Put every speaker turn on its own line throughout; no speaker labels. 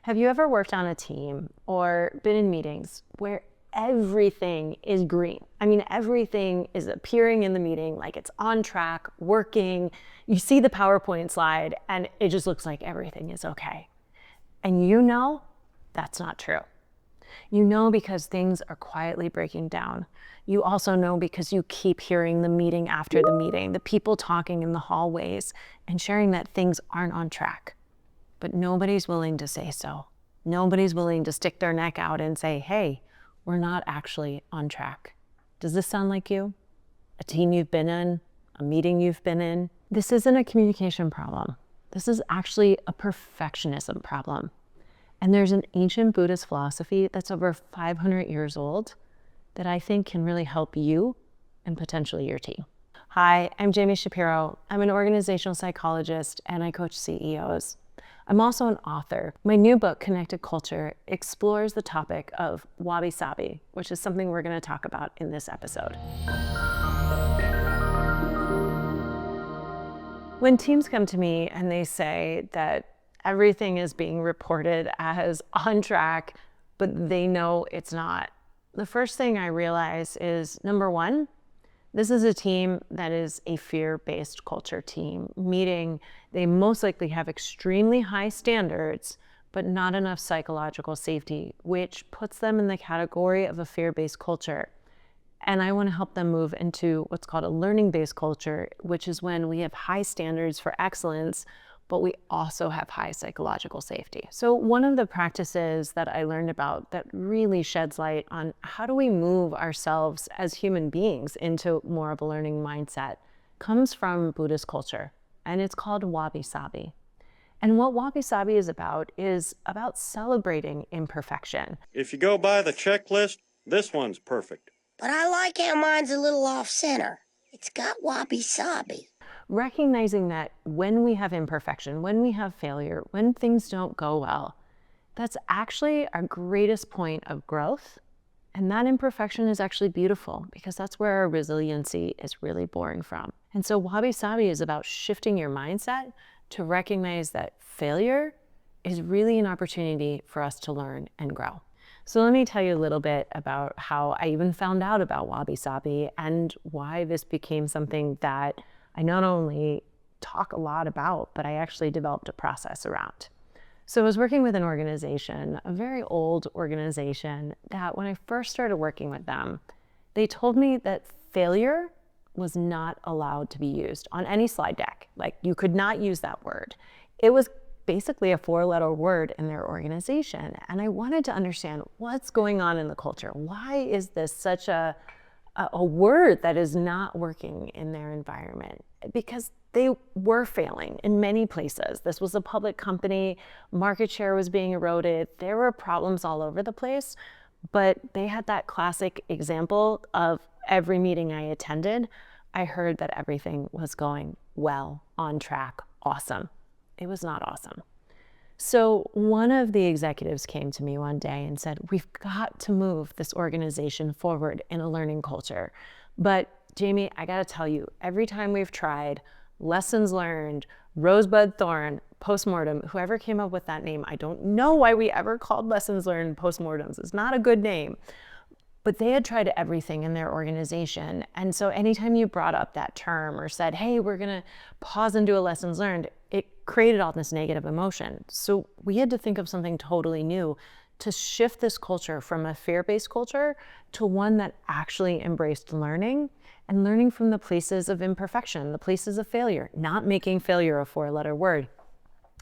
Have you ever worked on a team or been in meetings where everything is green? I mean, everything is appearing in the meeting like it's on track, working. You see the PowerPoint slide and it just looks like everything is okay. And you know that's not true. You know because things are quietly breaking down. You also know because you keep hearing the meeting after the meeting, the people talking in the hallways and sharing that things aren't on track. But nobody's willing to say so. Nobody's willing to stick their neck out and say, hey, we're not actually on track. Does this sound like you? A team you've been in? A meeting you've been in? This isn't a communication problem. This is actually a perfectionism problem. And there's an ancient Buddhist philosophy that's over 500 years old that I think can really help you and potentially your team. Hi, I'm Jamie Shapiro. I'm an organizational psychologist and I coach CEOs. I'm also an author. My new book, Connected Culture, explores the topic of wabi sabi, which is something we're going to talk about in this episode. When teams come to me and they say that everything is being reported as on track, but they know it's not, the first thing I realize is, number one, this is a team that is a fear-based culture team, meaning they most likely have extremely high standards, but not enough psychological safety, which puts them in the category of a fear-based culture. And I want to help them move into what's called a learning-based culture, which is when we have high standards for excellence, but we also have high psychological safety. So one of the practices that I learned about that really sheds light on how do we move ourselves as human beings into more of a learning mindset comes from Buddhist culture, and it's called wabi sabi. And what wabi sabi is about celebrating imperfection.
If you go by the checklist, this one's perfect.
But I like how mine's a little off-center. It's got wabi sabi.
Recognizing that when we have imperfection, when we have failure, when things don't go well, that's actually our greatest point of growth. And that imperfection is actually beautiful because that's where our resiliency is really born from. And so wabi sabi is about shifting your mindset to recognize that failure is really an opportunity for us to learn and grow. So let me tell you a little bit about how I even found out about wabi sabi and why this became something that I not only talk a lot about, but I actually developed a process around. So I was working with an organization, a very old organization, that when I first started working with them, they told me that failure was not allowed to be used on any slide deck. Like, you could not use that word. It was basically a 4-letter word in their organization. And I wanted to understand what's going on in the culture. Why is this such a word that is not working in their environment? Because they were failing in many places. This was a public company, market share was being eroded, there were problems all over the place, but they had that classic example of every meeting I attended, I heard that everything was going well, on track, awesome. It was not awesome. So one of the executives came to me one day and said, we've got to move this organization forward in a learning culture. But Jamie, I gotta tell you, every time we've tried, lessons learned, rosebud thorn, postmortem, whoever came up with that name, I don't know why we ever called lessons learned postmortems. It's not a good name. But they had tried everything in their organization. And so anytime you brought up that term or said, hey, we're gonna pause and do a lessons learned, it created all this negative emotion. So we had to think of something totally new to shift this culture from a fear-based culture to one that actually embraced learning and learning from the places of imperfection, the places of failure, not making failure a 4-letter word.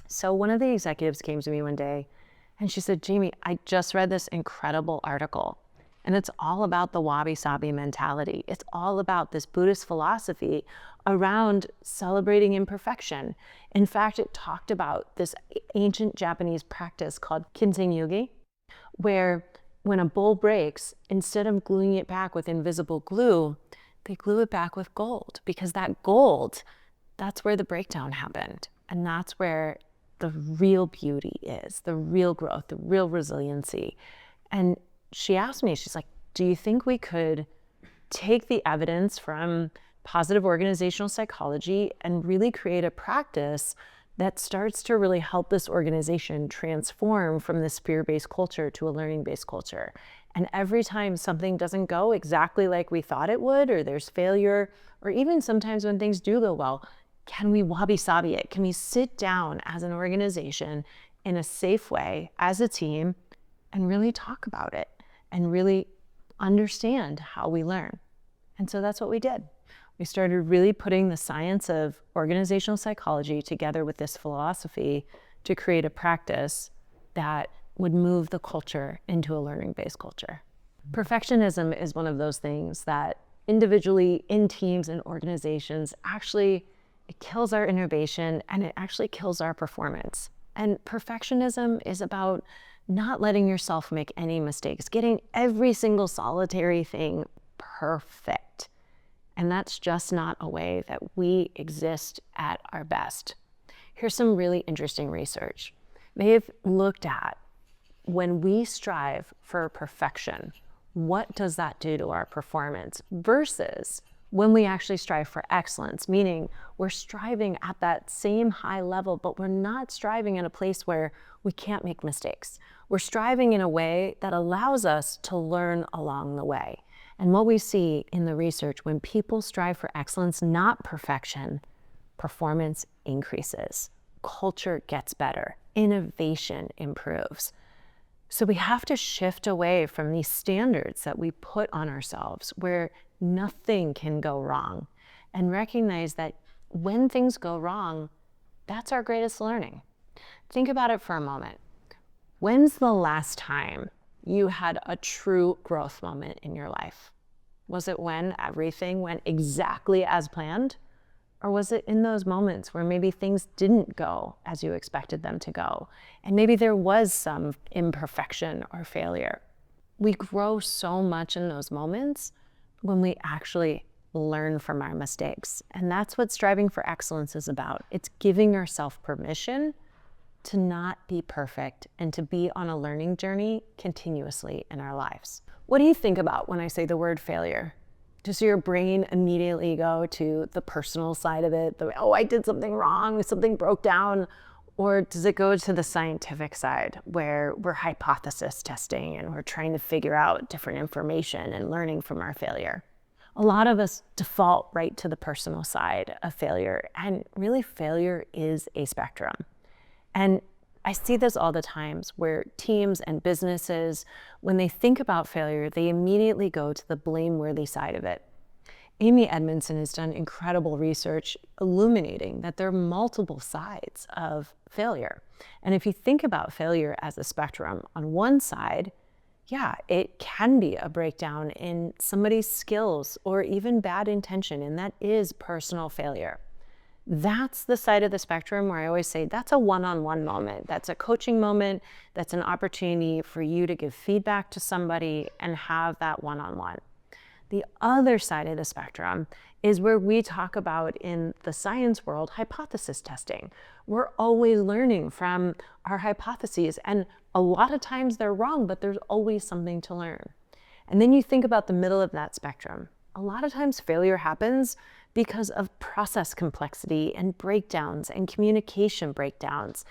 So one of the executives came to me one day and she said, Jamie, I just read this incredible article. And it's all about the wabi sabi mentality. It's all about this Buddhist philosophy around celebrating imperfection. In fact, it talked about this ancient Japanese practice called kintsugi, where when a bowl breaks, instead of gluing it back with invisible glue, they glue it back with gold, because that gold, that's where the breakdown happened. And that's where the real beauty is, the real growth, the real resiliency. And she asked me, she's like, do you think we could take the evidence from positive organizational psychology and really create a practice that starts to really help this organization transform from this fear-based culture to a learning-based culture. And every time something doesn't go exactly like we thought it would, or there's failure, or even sometimes when things do go well, can we wabi-sabi it? Can we sit down as an organization in a safe way as a team and really talk about it and really understand how we learn? And so that's what we did. We started really putting the science of organizational psychology together with this philosophy to create a practice that would move the culture into a learning-based culture. Perfectionism is one of those things that individually, in teams and organizations, actually it kills our innovation and it actually kills our performance. And perfectionism is about not letting yourself make any mistakes, getting every single solitary thing perfect. And that's just not a way that we exist at our best. Here's some really interesting research. They've looked at when we strive for perfection, what does that do to our performance versus when we actually strive for excellence, meaning we're striving at that same high level, but we're not striving in a place where we can't make mistakes. We're striving in a way that allows us to learn along the way. And what we see in the research, when people strive for excellence, not perfection, performance increases, culture gets better, innovation improves. So we have to shift away from these standards that we put on ourselves where nothing can go wrong and recognize that when things go wrong, that's our greatest learning. Think about it for a moment. When's the last time you had a true growth moment in your life? Was it when everything went exactly as planned? Or was it in those moments where maybe things didn't go as you expected them to go? And maybe there was some imperfection or failure. We grow so much in those moments when we actually learn from our mistakes. And that's what striving for excellence is about. It's giving yourself permission to not be perfect and to be on a learning journey continuously in our lives. What do you think about when I say the word failure? Does your brain immediately go to the personal side of it? Oh, I did something wrong, something broke down. Or does it go to the scientific side where we're hypothesis testing and we're trying to figure out different information and learning from our failure? A lot of us default right to the personal side of failure. And really, failure is a spectrum. And I see this all the times where teams and businesses, when they think about failure, they immediately go to the blameworthy side of it. Amy Edmondson has done incredible research illuminating that there are multiple sides of failure. And if you think about failure as a spectrum, on one side, yeah, it can be a breakdown in somebody's skills or even bad intention, and that is personal failure. That's the side of the spectrum where I always say that's a one-on-one moment. That's a coaching moment. That's an opportunity for you to give feedback to somebody and have that one-on-one. The other side of the spectrum is where we talk about in the science world, hypothesis testing. We're always learning from our hypotheses, and a lot of times they're wrong, but there's always something to learn. And then you think about the middle of that spectrum. A lot of times failure happens because of process complexity and breakdowns and communication breakdowns.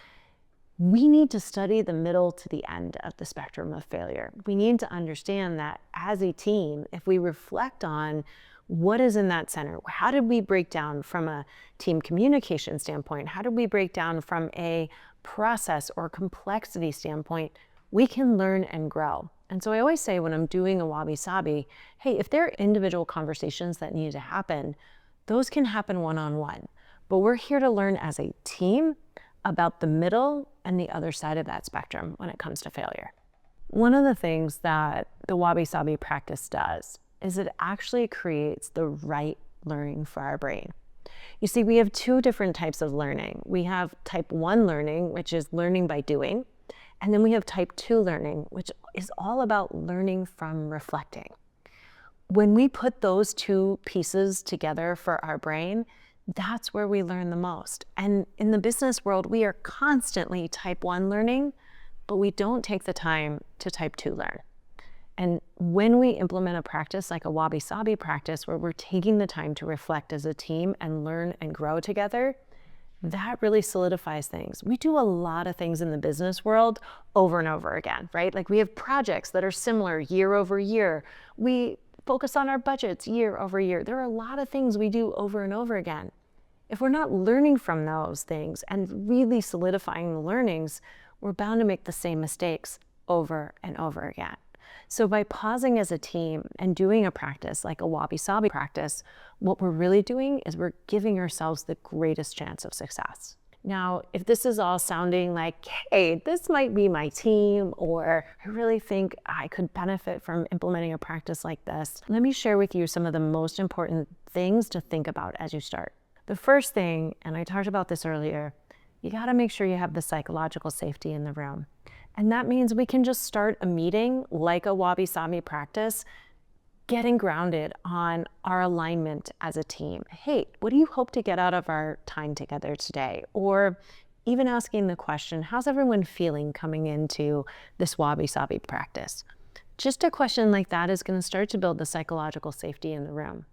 We need to study the middle to the end of the spectrum of failure. We need to understand that as a team, if we reflect on what is in that center, how did we break down from a team communication standpoint? How did we break down from a process or complexity standpoint? We can learn and grow. And so I always say when I'm doing a wabi-sabi, hey, if there are individual conversations that need to happen, those can happen one-on-one. But we're here to learn as a team about the middle and the other side of that spectrum when it comes to failure. One of the things that the wabi-sabi practice does is it actually creates the right learning for our brain. You see, we have two different types of learning. We have type 1 learning, which is learning by doing, and then we have type 2 learning, which is all about learning from reflecting. When we put those two pieces together for our brain, that's where we learn the most. And in the business world, we are constantly type 1 learning, but we don't take the time to type 2 learn. And when we implement a practice like a wabi-sabi practice where we're taking the time to reflect as a team and learn and grow together, that really solidifies things. We do a lot of things in the business world over and over again, right? Like we have projects that are similar year over year. We focus on our budgets year over year. There are a lot of things we do over and over again. If we're not learning from those things and really solidifying the learnings, we're bound to make the same mistakes over and over again. So by pausing as a team and doing a practice like a wabi sabi practice, what we're really doing is we're giving ourselves the greatest chance of success. Now, if this is all sounding like, hey, this might be my team, or I really think I could benefit from implementing a practice like this, let me share with you some of the most important things to think about as you start. The first thing, and I talked about this earlier, you gotta make sure you have the psychological safety in the room. And that means we can just start a meeting like a wabi sabi practice, getting grounded on our alignment as a team. Hey, what do you hope to get out of our time together today? Or even asking the question, how's everyone feeling coming into this wabi sabi practice? Just a question like that is going to start to build the psychological safety in the room.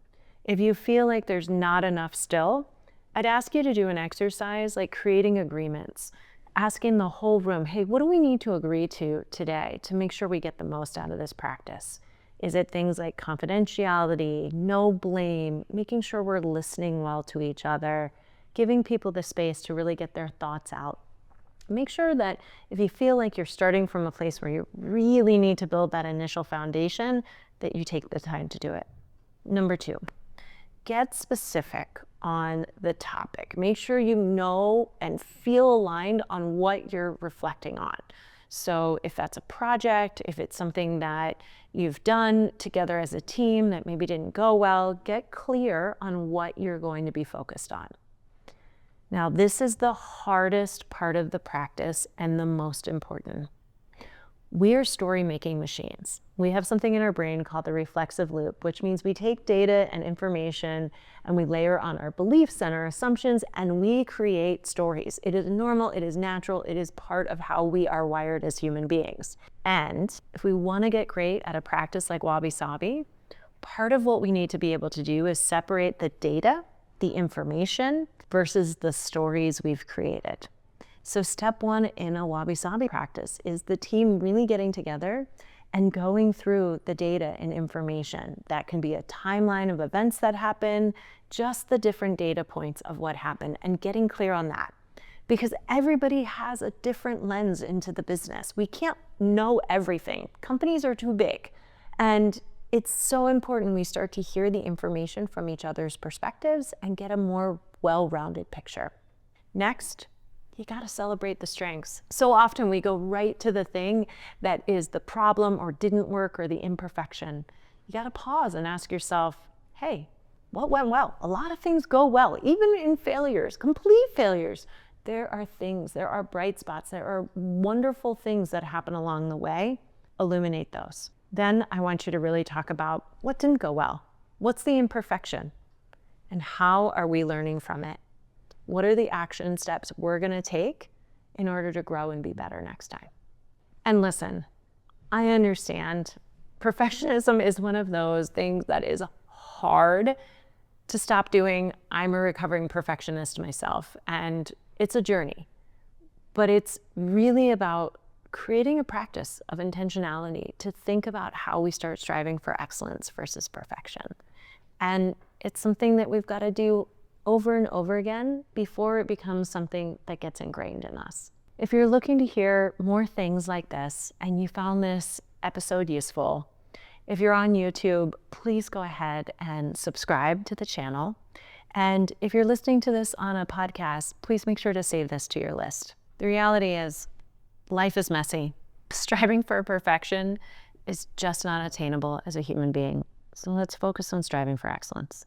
If you feel like there's not enough still, I'd ask you to do an exercise like creating agreements, asking the whole room, hey, what do we need to agree to today to make sure we get the most out of this practice? Is it things like confidentiality, no blame, making sure we're listening well to each other, giving people the space to really get their thoughts out? Make sure that if you feel like you're starting from a place where you really need to build that initial foundation, that you take the time to do it. Number 2, get specific on the topic. Make sure you know and feel aligned on what you're reflecting on. So if that's a project, if it's something that you've done together as a team that maybe didn't go well, get clear on what you're going to be focused on. Now, this is the hardest part of the practice and the most important. We are story-making machines. We have something in our brain called the reflexive loop, which means we take data and information and we layer on our beliefs and our assumptions and we create stories. It is normal, it is natural, it is part of how we are wired as human beings. And if we want to get great at a practice like wabi sabi, part of what we need to be able to do is separate the data, the information, versus the stories we've created. So step 1 in a wabi sabi practice is the team really getting together and going through the data and information. That can be a timeline of events that happen, just the different data points of what happened, and getting clear on that. Because everybody has a different lens into the business. We can't know everything. Companies are too big. And it's so important we start to hear the information from each other's perspectives and get a more well-rounded picture. Next, you gotta celebrate the strengths. So often we go right to the thing that is the problem or didn't work or the imperfection. You gotta pause and ask yourself, hey, what went well? A lot of things go well, even in failures, complete failures. There are things, there are bright spots, there are wonderful things that happen along the way. Illuminate those. Then I want you to really talk about what didn't go well. What's the imperfection? And how are we learning from it? What are the action steps we're gonna take in order to grow and be better next time? And listen, I understand perfectionism is one of those things that is hard to stop doing. I'm a recovering perfectionist myself, and it's a journey. But it's really about creating a practice of intentionality to think about how we start striving for excellence versus perfection. And it's something that we've got to do over and over again before it becomes something that gets ingrained in us. If you're looking to hear more things like this and you found this episode useful, if you're on YouTube, please go ahead and subscribe to the channel. And if you're listening to this on a podcast, please make sure to save this to your list. The reality is, life is messy. Striving for perfection is just not attainable as a human being. So let's focus on striving for excellence.